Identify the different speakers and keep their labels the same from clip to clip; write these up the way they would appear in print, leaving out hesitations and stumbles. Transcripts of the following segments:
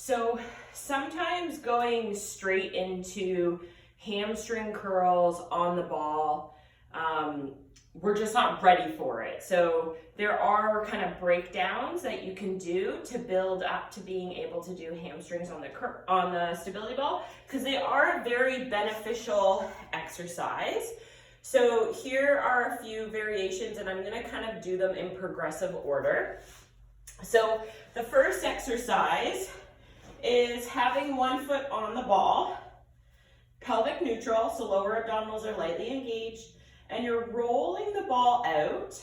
Speaker 1: So sometimes going straight into hamstring curls on the ball, we're just not ready for it. So there are kind of breakdowns that you can do to build up to being able to do hamstrings on the stability ball, because they are a very beneficial exercise. So here are a few variations, and I'm going to kind of do them in progressive order. So the first exercise is having one foot on the ball, pelvic neutral, so lower abdominals are lightly engaged, and you're rolling the ball out.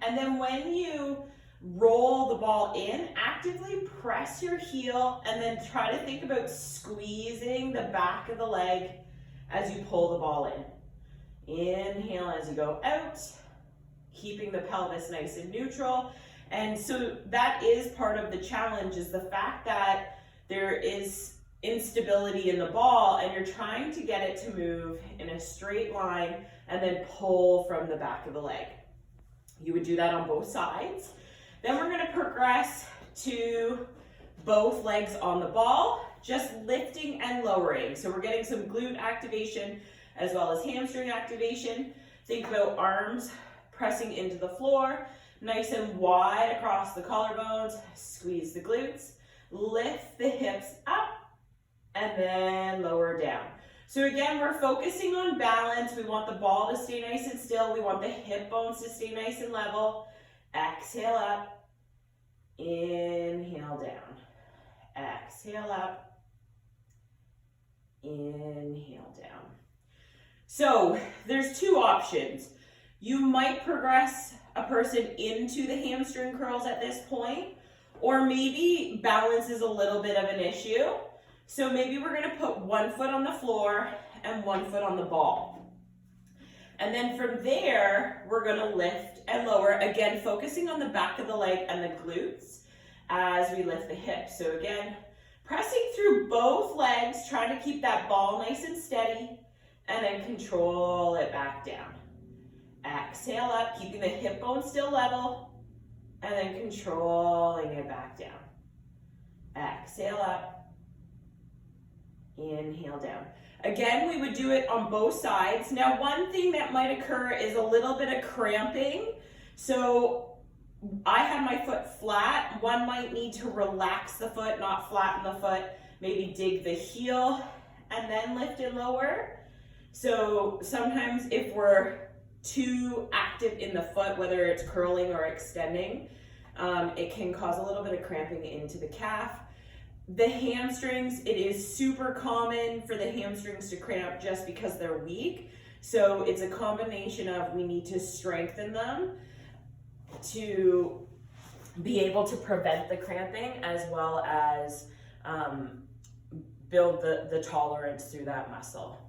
Speaker 1: And then when you roll the ball in, actively press your heel and then try to think about squeezing the back of the leg as you pull the ball in. Inhale as you go out, keeping the pelvis nice and neutral. And so that is part of the challenge, is the fact that there is instability in the ball and you're trying to get it to move in a straight line and then pull from the back of the leg. You would do that on both sides. Then we're going to progress to both legs on the ball, just lifting and lowering. So we're getting some glute activation as well as hamstring activation. Think about arms pressing into the floor, nice and wide across the collarbones. Squeeze the glutes, lift the hips up, and then lower down. So again, we're focusing on balance. We want the ball to stay nice and still. We want the hip bones to stay nice and level. Exhale up, inhale down. Exhale up, inhale down. So there's two options. You might progress a person into the hamstring curls at this point, or maybe balance is a little bit of an issue. So maybe we're going to put one foot on the floor and one foot on the ball. And then from there, we're going to lift and lower, again, focusing on the back of the leg and the glutes as we lift the hips. So again, pressing through both legs, trying to keep that ball nice and steady, and then control it back down. Exhale up, keeping the hip bone still level, and then controlling it back down. Exhale up. Inhale down. Again, we would do it on both sides. Now, one thing that might occur is a little bit of cramping. So I have my foot flat. One might need to relax the foot, not flatten the foot. Maybe dig the heel and then lift and lower. So sometimes if we're too active in the foot, whether it's curling or extending, it can cause a little bit of cramping into the calf. The hamstrings, it is super common for the hamstrings to cramp just because they're weak. So it's a combination of, we need to strengthen them to be able to prevent the cramping, as well as build the tolerance through that muscle.